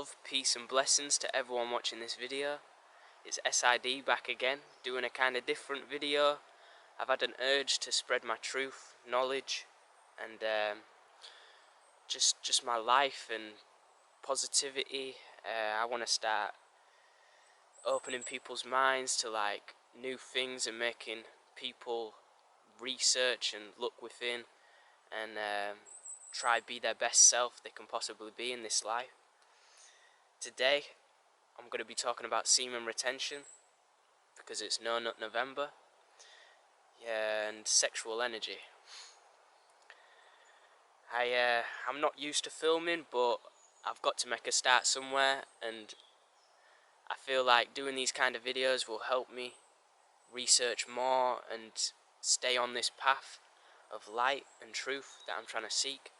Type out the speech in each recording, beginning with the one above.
love, peace and blessings to everyone watching this video. It's SID back again, doing a kind of different video. I've had an urge to spread my truth, knowledge, and just my life and positivity. I want to start opening people's minds to like new things and making people research and look within and try be their best self they can possibly be in this life. Today I'm going to be talking about semen retention because it's No Nut November, and sexual energy. I'm not used to filming, but I've got to make a start somewhere, and I feel like doing these kind of videos will help me research more and stay on this path of light and truth that I'm trying to seek.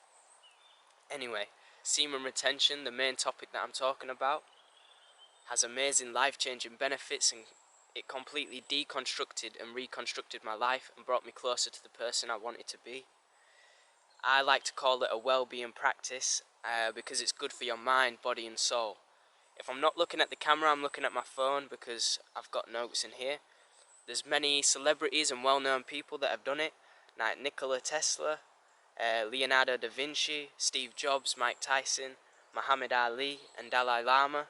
Anyway, semen retention, the main topic that I'm talking about, has amazing life-changing benefits, and it completely deconstructed and reconstructed my life and brought me closer to the person I wanted to be. I like to call it a well-being practice because it's good for your mind, body and soul. If I'm not looking at the camera, I'm looking at my phone because I've got notes in here. There's many celebrities and well-known people that have done it, like Nikola Tesla, Leonardo da Vinci, Steve Jobs, Mike Tyson, Muhammad Ali and Dalai Lama.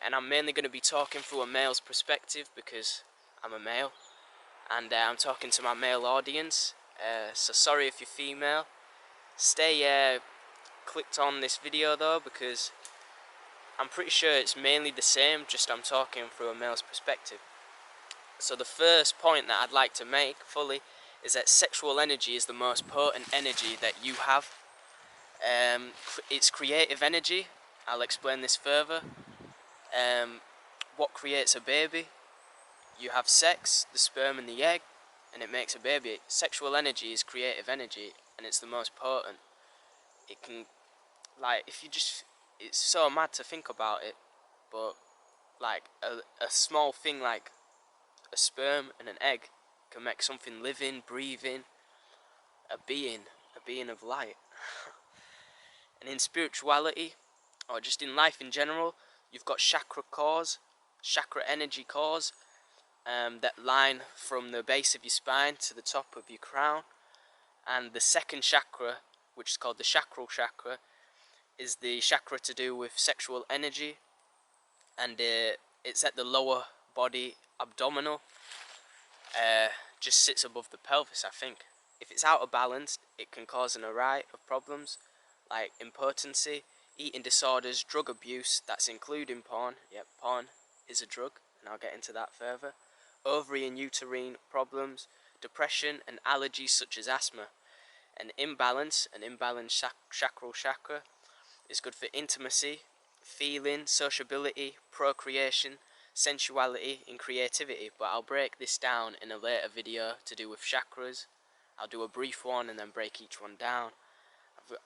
And I'm mainly going to be talking through a male's perspective because I'm a male, and I'm talking to my male audience, so sorry if you're female. Stay clicked on this video though, because I'm pretty sure it's mainly the same, just I'm talking through a male's perspective. So the first point that I'd like to make fully is that sexual energy is the most potent energy that you have. It's creative energy. I'll explain this further. What creates a baby? You have sex, the sperm and the egg, and it makes a baby. Sexual energy is creative energy, and it's the most potent. It can, like, if you just, it's so mad to think about it, but like a small thing like a sperm and an egg can make something living, breathing, a being of light. And in spirituality, or just in life in general, you've got chakra cores, chakra energy cores, that line from the base of your spine to the top of your crown. And the second chakra, which is called the chakral chakra, is the chakra to do with sexual energy, and it's at the lower body abdominal, just sits above the pelvis, I think. If it's out of balance, it can cause an array of problems like impotency, eating disorders, drug abuse, that's including porn. Yep, porn is a drug, and I'll get into that further. Ovary and uterine problems, depression and allergies such as asthma. An imbalanced chakral chakra is good for intimacy, feeling, sociability, procreation, sensuality and creativity, but I'll break this down in a later video to do with chakras. I'll do a brief one and then break each one down.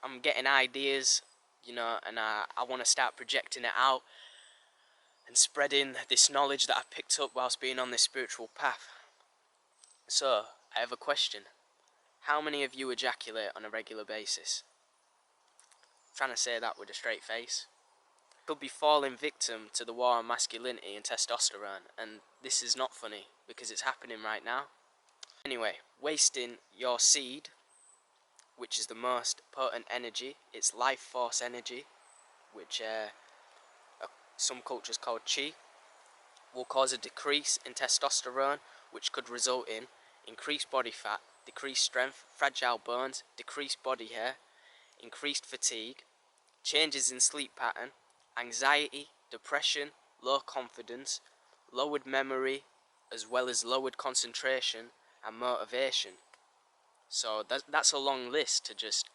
I'm getting ideas, you know, and I want to start projecting it out and spreading this knowledge that I've picked up whilst being on this spiritual path. So, I have a question. How many of you ejaculate on a regular basis? I'm trying to say that with a straight face. Could be falling victim to the war on masculinity and testosterone, and this is not funny because it's happening right now. Anyway, wasting your seed, which is the most potent energy, it's life force energy, which some cultures call chi, will cause a decrease in testosterone, which could result in increased body fat, decreased strength, fragile bones, decreased body hair, increased fatigue, changes in sleep pattern, anxiety, depression, low confidence, lowered memory, as well as lowered concentration and motivation. So that's a long list to just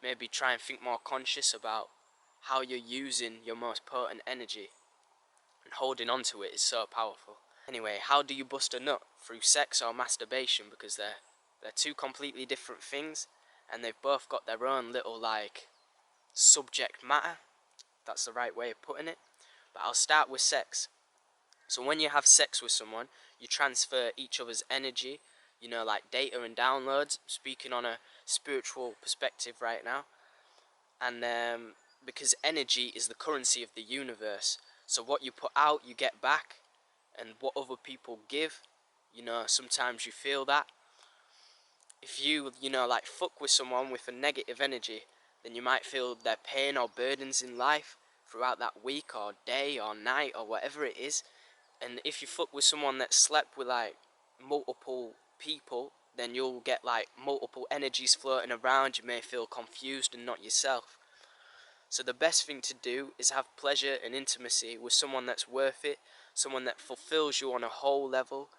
maybe try and think more conscious about how you're using your most potent energy, and holding on to it is so powerful. Anyway, how do you bust a nut? Through sex or masturbation? Because they're two completely different things, and they've both got their own little like subject matter. That's the right way of putting it. But I'll start with sex. So when you have sex with someone, you transfer each other's energy, you know, like data and downloads, speaking on a spiritual perspective right now. And because energy is the currency of the universe. So what you put out, you get back, and what other people give, you know, sometimes you feel that. If you, you know, like fuck with someone with a negative energy, then you might feel their pain or burdens in life throughout that week or day or night or whatever it is. And if you fuck with someone that slept with like multiple people, then you'll get like multiple energies floating around. You may feel confused and not yourself. So the best thing to do is have pleasure and intimacy with someone that's worth it, someone that fulfills you on a whole level,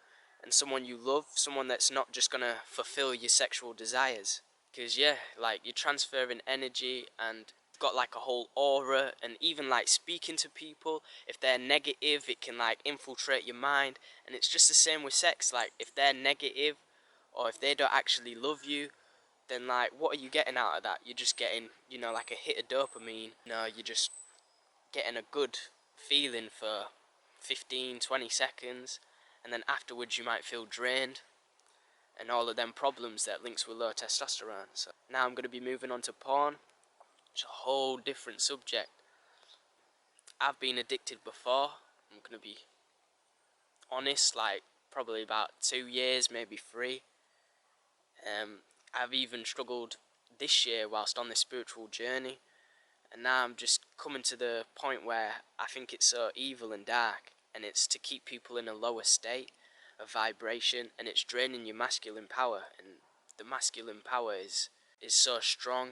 and someone you love, someone that's not just gonna fulfill your sexual desires. Because yeah, like you're transferring energy and got like a whole aura, and even like speaking to people, if they're negative, it can like infiltrate your mind. And it's just the same with sex. Like if they're negative, or if they don't actually love you, then like what are you getting out of that? You're just getting, you know, like a hit of dopamine. You know, you're just getting a good feeling for 15-20 seconds, and then afterwards you might feel drained, and all of them problems that links with low testosterone. So now I'm going to be moving on to porn. It's a whole different subject. I've been addicted before. I'm going to be honest, like probably about 2 years, maybe 3. I've even struggled this year whilst on this spiritual journey, and now I'm just coming to the point where I think it's so evil and dark, and it's to keep people in a lower state of vibration, and it's draining your masculine power. And the masculine power is so strong.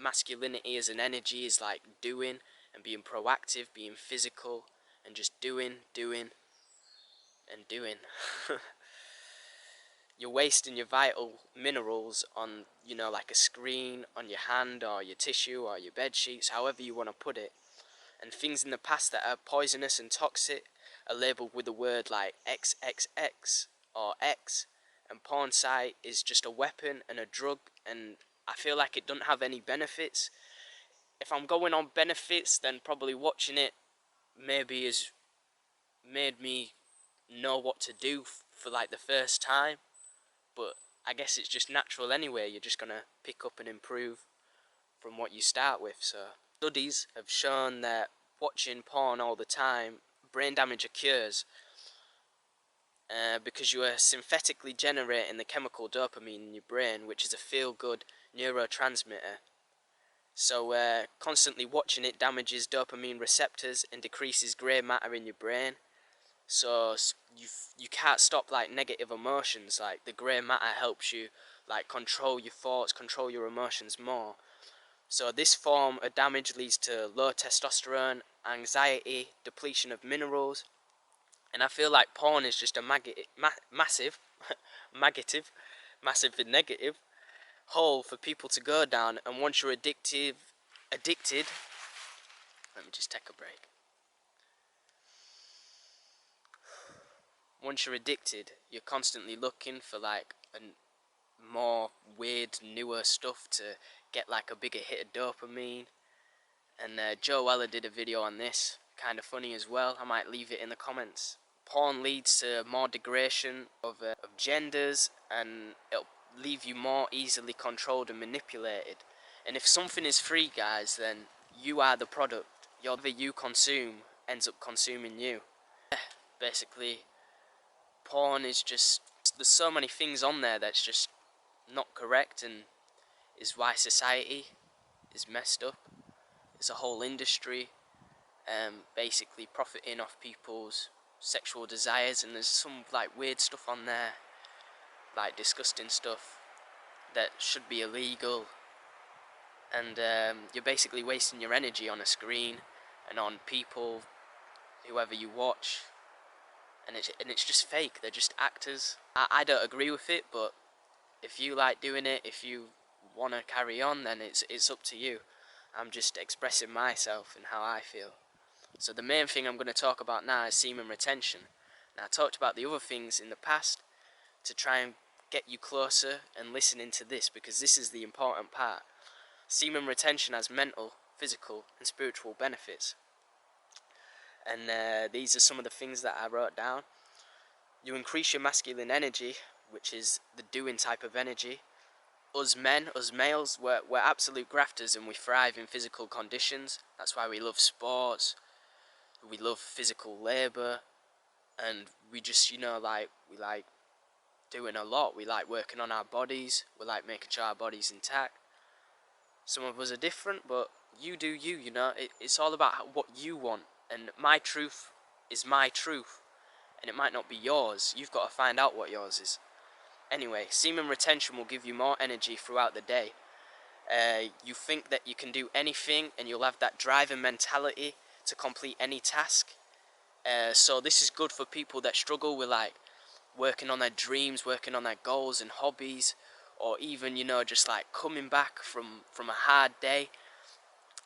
Masculinity as an energy is like doing and being proactive, being physical, and just doing and doing. You're wasting your vital minerals on, you know, like a screen, on your hand or your tissue or your bed sheets, however you want to put it. And things in the past that are poisonous and toxic are labelled with a word like xxxx or X. And porn site is just a weapon and a drug, and I feel like it doesn't have any benefits. If I'm going on benefits, then probably watching it maybe has made me know what to do for like the first time. But I guess it's just natural anyway. You're just gonna pick up and improve from what you start with. So studies have shown that watching porn all the time, brain damage occurs because you are synthetically generating the chemical dopamine in your brain, which is a feel-good neurotransmitter. So constantly watching it damages dopamine receptors and decreases grey matter in your brain. So you can't stop like negative emotions. Like the grey matter helps you like control your thoughts, control your emotions more. So this form of damage leads to low testosterone, anxiety, depletion of minerals, and I feel like porn is just a massive, massive and negative hole for people to go down. And once you're addicted, let me just take a break. Once you're addicted, you're constantly looking for like a more weird, newer stuff to get like a bigger hit of dopamine. And Joe Weller did a video on this, kind of funny as well. I might leave it in the comments. Porn leads to more degradation of genders, and it'll leave you more easily controlled and manipulated. And if something is free, guys, then you are the product. Whatever you consume ends up consuming you. Basically, porn is just, there's so many things on there that's just not correct, and is why society is messed up. It's a whole industry basically profiting off people's sexual desires, and there's some like weird stuff on there, like disgusting stuff that should be illegal. And you're basically wasting your energy on a screen and on people, whoever you watch, and it's just fake. They're just actors. I don't agree with it, but if you like doing it, if you want to carry on, then it's up to you. I'm just expressing myself and how I feel. So the main thing I'm going to talk about now is semen retention. Now I talked about the other things in the past to try and get you closer and listening to this, because this is the important part. Semen retention has mental, physical and spiritual benefits. And these are some of the things that I wrote down. You increase your masculine energy, which is the doing type of energy, us men, us males, we're absolute grafters and we thrive in physical conditions. That's why we love sports, we love physical labour, and we just, you know, like, we like doing a lot. We like working on our bodies, we like making sure our body's intact. Some of us are different, but you do you, you know. It's all about what you want, and my truth is my truth, and it might not be yours. You've got to find out what yours is. Anyway, semen retention will give you more energy throughout the day. You think that you can do anything, and you'll have that driving mentality to complete any task. So this is good for people that struggle with like working on their dreams, working on their goals and hobbies, or even, you know, just like coming back from a hard day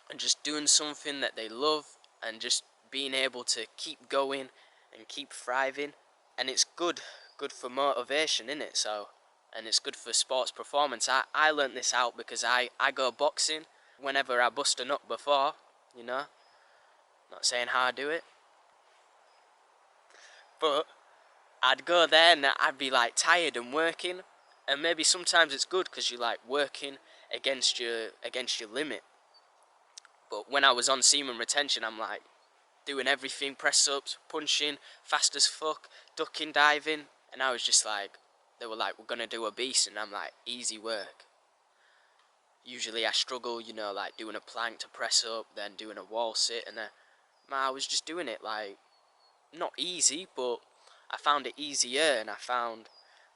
and just doing something that they love and just being able to keep going and keep thriving. And it's good for motivation, innit? So, and it's good for sports performance. I learnt this out because I go boxing whenever I bust a nut before, you know. Not saying how I do it, but I'd go there and I'd be like tired and working, and maybe sometimes it's good because you're like working against your limit. But when I was on semen retention, I'm like doing everything, press ups, punching, fast as fuck, ducking, diving, and I was just like, they were like, we're gonna do a beast, and I'm like, easy work. Usually I struggle, you know, like doing a plank to press up, then doing a wall sit, and then I was just doing it like, not easy, but I found it easier, and I found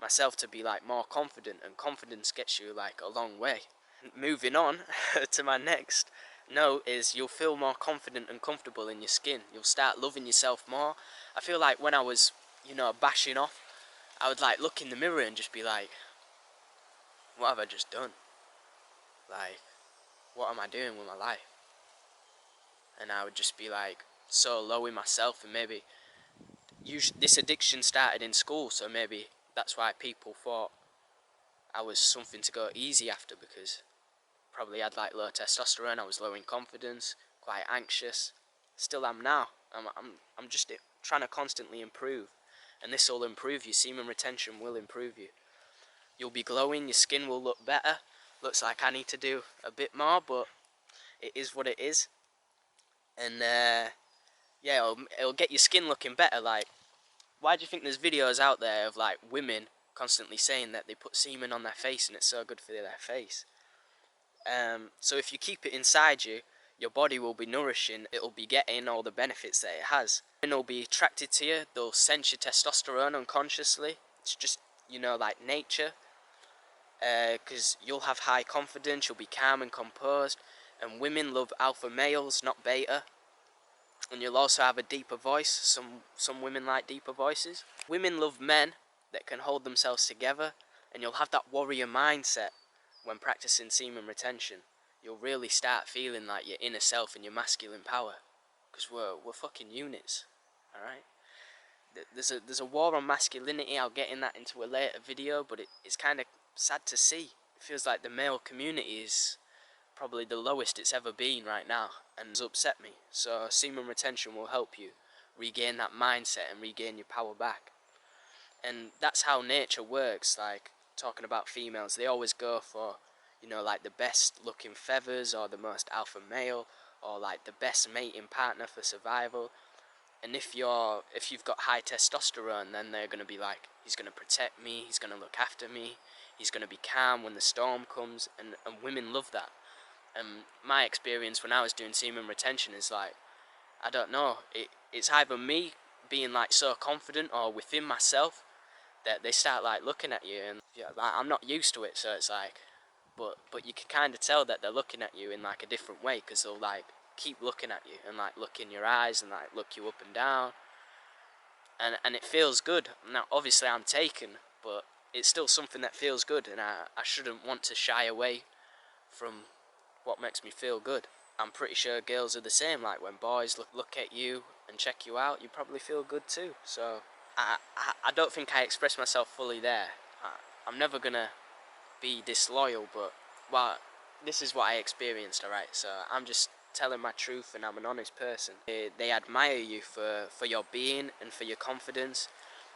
myself to be like more confident, and confidence gets you like a long way. Moving on to my next note is you'll feel more confident and comfortable in your skin. You'll start loving yourself more. I feel like when I was, you know, bashing off, I would like look in the mirror and just be like, what have I just done? Like, what am I doing with my life? And I would just be like so low in myself, and maybe this addiction started in school, so maybe that's why people thought I was something to go easy after, because probably had like low testosterone, I was low in confidence, quite anxious. Still am now. I'm just trying to constantly improve, and this will improve you. Semen retention will improve you. You'll be glowing, your skin will look better. Looks like I need to do a bit more, but it is what it is. And yeah, it'll get your skin looking better. Like, why do you think there's videos out there of like women constantly saying that they put semen on their face and it's so good for their face? So if you keep it inside you, your body will be nourishing, it'll be getting all the benefits that it has. Women will be attracted to you, they'll sense your testosterone unconsciously. It's just, you know, like nature. Because you'll have high confidence, you'll be calm and composed, and women love alpha males, not beta. And you'll also have a deeper voice. Some women like deeper voices. Women love men that can hold themselves together, and you'll have that warrior mindset when practicing semen retention. You'll really start feeling like your inner self and your masculine power, because we're fucking units, alright? There's a war on masculinity. I'll get into a later video, but it's kind of sad to see. It feels like the male community is probably the lowest it's ever been right now, and it's upset me. So semen retention will help you regain that mindset and regain your power back. And that's how nature works. Like, talking about females, they always go for, you know, like the best looking feathers, or the most alpha male, or like the best mating partner for survival. And if you've got high testosterone, then they're going to be like, he's going to protect me, he's going to look after me, he's going to be calm when the storm comes, and women love that. And my experience when I was doing semen retention is like, I don't know, it's either me being like so confident or within myself that they start like looking at you, and yeah, like, I'm not used to it, so it's like, but you can kind of tell that they're looking at you in like a different way, because they'll like keep looking at you and like look in your eyes and like look you up and down, and it feels good. Now obviously I'm taken, but it's still something that feels good, and I shouldn't want to shy away from what makes me feel good. I'm pretty sure girls are the same. Like, when boys look at you and check you out, you probably feel good too. So I don't think I expressed myself fully there. I'm never gonna be disloyal, but well, this is what I experienced, alright? So I'm just telling my truth, and I'm an honest person. They admire you for your being and for your confidence,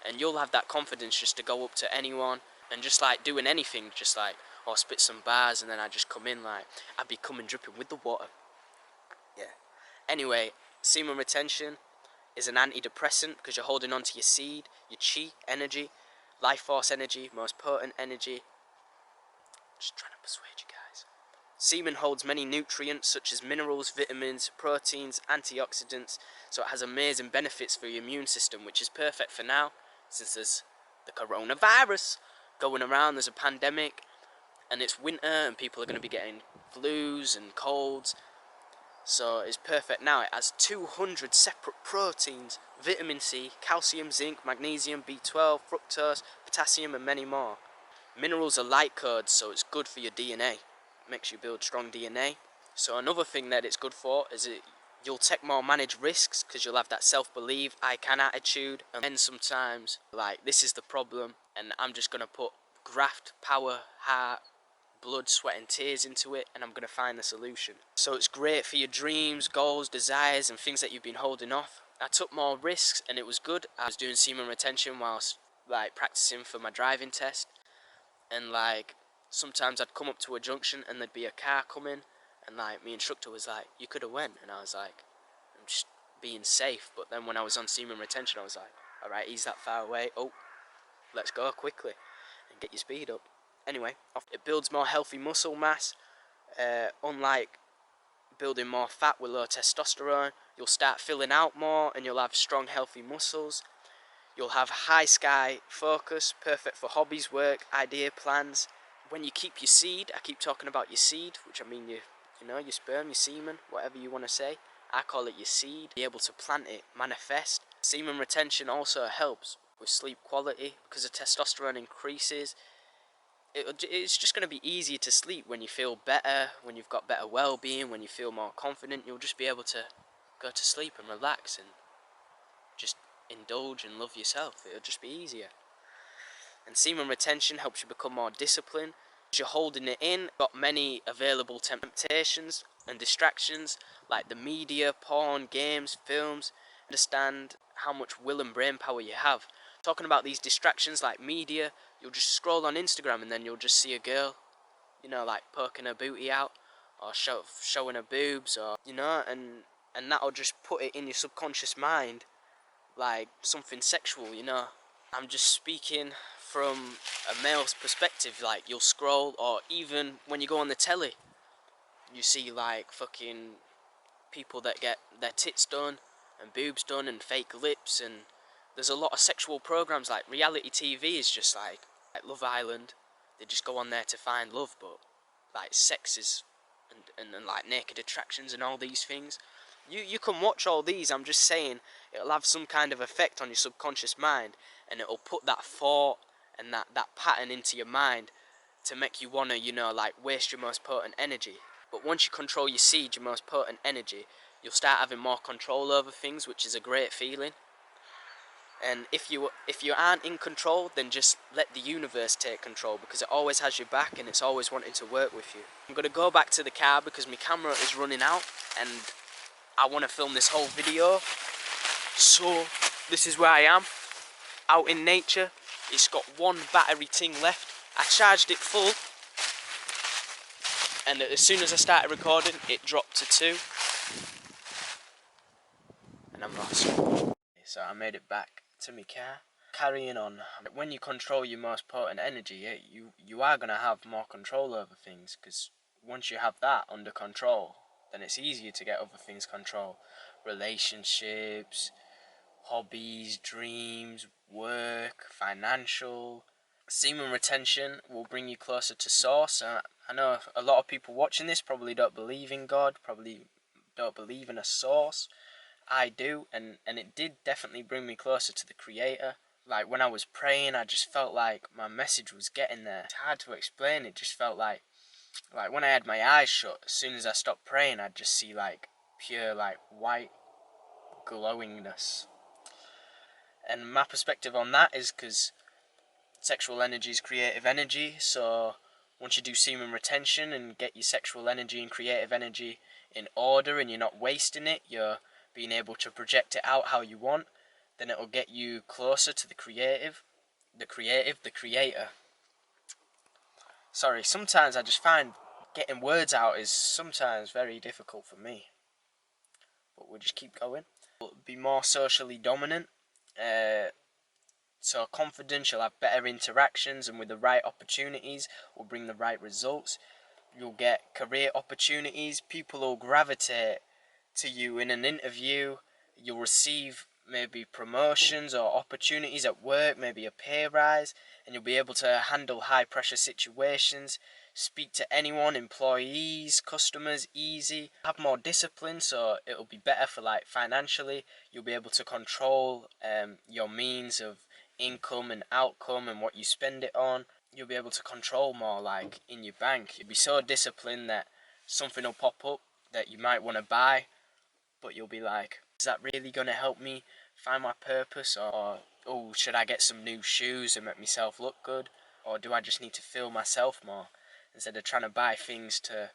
and you'll have that confidence just to go up to anyone and just like doing anything, just like or spit some bars, and then I'd just come in like, I'd be coming dripping with the water. Yeah. Anyway, semen retention is an antidepressant because you're holding on to your seed, your chi energy, life force energy, most potent energy. Just trying to persuade you guys. Semen holds many nutrients such as minerals, vitamins, proteins, antioxidants, so it has amazing benefits for your immune system, which is perfect for now, since there's the coronavirus going around, there's a pandemic, and it's winter, and people are going to be getting flus and colds, so it's perfect now. It has 200 separate proteins, vitamin C, calcium, zinc, magnesium, B12, fructose, potassium, and many more. Minerals are light codes, so it's good for your DNA. Makes you build strong DNA. So another thing that it's good for is you'll take more managed risks because you'll have that self-belief, I can attitude, and then sometimes like this is the problem and I'm just gonna put graft, power, heart, blood, sweat and tears into it, and I'm gonna find the solution. So it's great for your dreams, goals, desires and things that you've been holding off. I took more risks and it was good. I was doing semen retention whilst like practicing for my driving test, and like sometimes I'd come up to a junction and there'd be a car coming, and like my instructor was like, you could have went, and I was like, I'm just being safe. But then when I was on semen retention I was like, alright, he's that far away, oh, let's go quickly and get your speed up. Anyway, it builds more healthy muscle mass. Unlike building more fat with low testosterone, you'll start filling out more and you'll have strong healthy muscles. You'll have high sky focus, perfect for hobbies, work, idea, plans. When you keep your seed, I keep talking about your seed, which I mean your sperm, your semen, whatever you want to say. I call it your seed. Be able to plant it, manifest. Semen retention also helps with sleep quality because the testosterone increases. It's just going to be easier to sleep when you feel better, when you've got better well-being, when you feel more confident. You'll just be able to go to sleep and relax and just indulge and love yourself. It'll just be easier. And semen retention helps you become more disciplined. As you're holding it in, got many available temptations and distractions like the media, porn, games, films. Understand how much will and brain power you have. Talking about these distractions like media, you'll just scroll on Instagram and then you'll just see a girl, like poking her booty out or showing her boobs, or and that'll just put it in your subconscious mind like something sexual. I'm just speaking from a male's perspective. Like you'll scroll, or even when you go on the telly, you see like fucking people that get their tits done and boobs done and fake lips, and there's a lot of sexual programs. Like reality TV is just like Love Island. They just go on there to find love, but like sex is and like naked attractions and all these things. You can watch all these. I'm just saying it'll have some kind of effect on your subconscious mind, and it'll put that thought and that pattern into your mind to make you want to like waste your most potent energy. But once you control your seed, your most potent energy, you'll start having more control over things, which is a great feeling. And if you aren't in control, then just let the universe take control, because it always has your back and it's always wanting to work with you. I'm going to go back to the car because my camera is running out and I want to film this whole video. So this is where I am, out in nature. It's got one battery thing left. I charged it full, and as soon as I started recording it dropped to 2 and I'm lost. So I made it back to my car. Carrying on, when you control your most potent energy, you are going to have more control over things, because once you have that under control, then it's easier to get other things control. Relationships, hobbies, dreams, work, financial. Semen retention will bring you closer to source. I know a lot of people watching this probably don't believe in God, probably don't believe in a source. I do, and it did definitely bring me closer to the Creator. Like when I was praying, I just felt like my message was getting there. It's hard to explain. It just felt like when I had my eyes shut, as soon as I stopped praying, I'd just see like pure like white glowingness. And my perspective on that is because sexual energy is creative energy, so once you do semen retention and get your sexual energy and creative energy in order and you're not wasting it, you're being able to project it out how you want, then it'll get you closer to the creator. Sorry, sometimes I just find getting words out is sometimes very difficult for me. But we'll just keep going. Be more socially dominant. So confident, you'll have better interactions, and with the right opportunities will bring the right results. You'll get career opportunities. People will gravitate to you in an interview. You'll receive maybe promotions or opportunities at work, maybe a pay rise, and you'll be able to handle high pressure situations, speak to anyone, employees, customers, easy, have more discipline, so it'll be better for like financially. You'll be able to control your means of income and outcome and what you spend it on. You'll be able to control more, like in your bank. You'll be so disciplined that something will pop up that you might want to buy, but you'll be like, is that really going to help me find my purpose? Or, oh, should I get some new shoes and make myself look good? Or do I just need to feel myself more instead of trying to buy things to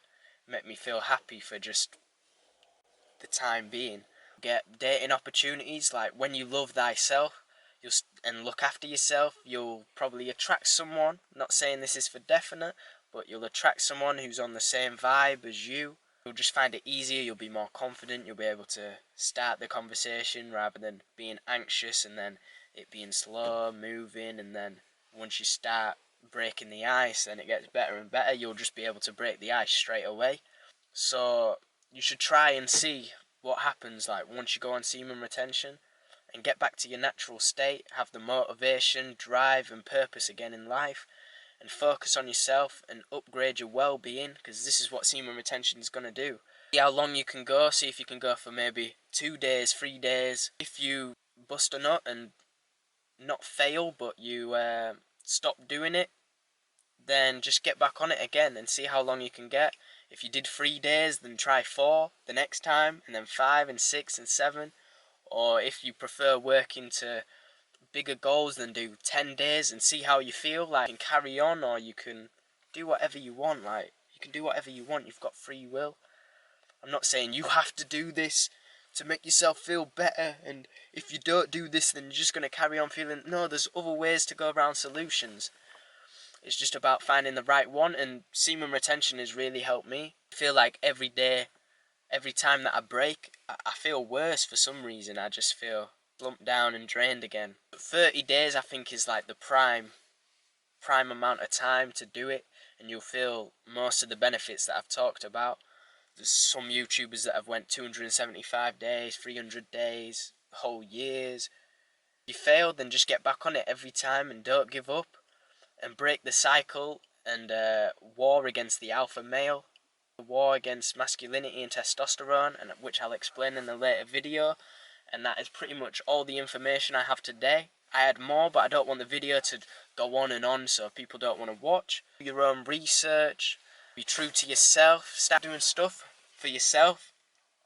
make me feel happy for just the time being? Get dating opportunities, like when you love thyself and look after yourself, you'll probably attract someone. Not saying this is for definite, but you'll attract someone who's on the same vibe as you. You'll just find it easier, you'll be more confident, you'll be able to start the conversation rather than being anxious and then it being slow moving, and then once you start breaking the ice then it gets better and better. You'll just be able to break the ice straight away. So you should try and see what happens like once you go on semen retention and get back to your natural state, have the motivation, drive and purpose again in life, and focus on yourself and upgrade your well-being, because this is what semen retention is going to do. See how long you can go, see if you can go for maybe 2 days, 3 days. If you bust a nut and not fail but you stop doing it, then just get back on it again and see how long you can get. If you did 3 days, then try 4 the next time, and then 5 and 6 and 7. Or if you prefer working to bigger goals, then do 10 days and see how you feel. Like, you can carry on, or you can do whatever you want. Like, you can do whatever you want, you've got free will. I'm not saying you have to do this to make yourself feel better, and if you don't do this then you're just going to carry on feeling. No, there's other ways to go around solutions. It's just about finding the right one, and semen retention has really helped me. I feel like every day, every time that I break, I feel worse for some reason. I just feel slumped down and drained again. 30 days I think is like the prime amount of time to do it, and you'll feel most of the benefits that I've talked about. There's some YouTubers that have went 275 days, 300 days, whole years. If you fail, then just get back on it every time and don't give up, and break the cycle and war against the alpha male, the war against masculinity and testosterone, and which I'll explain in a later video. And that is pretty much all the information I have today. I had more, but I don't want the video to go on and on, so people don't want to watch. Do your own research, be true to yourself, start doing stuff for yourself.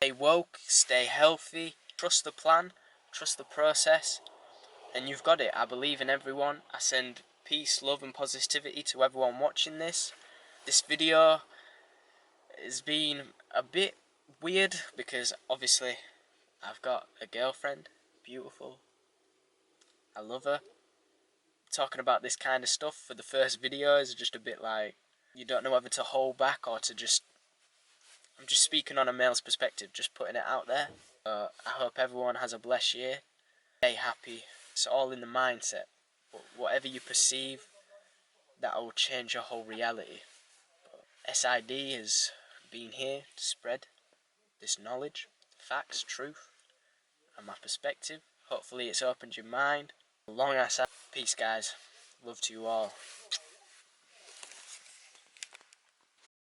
Stay woke, stay healthy, trust the plan, trust the process, and you've got it. I believe in everyone. I send peace, love and positivity to everyone watching this. This video has been a bit weird because obviously I've got a girlfriend, beautiful, I love her. Talking about this kind of stuff for the first video is just a bit like, you don't know whether to hold back or to just, I'm just speaking on a male's perspective, just putting it out there. I hope everyone has a blessed year. Stay happy. It's all in the mindset. But whatever you perceive, that will change your whole reality. SID has been here to spread this knowledge, facts, truth, and my perspective. Hopefully it's opened your mind. Long ass. Peace, guys. Love to you all.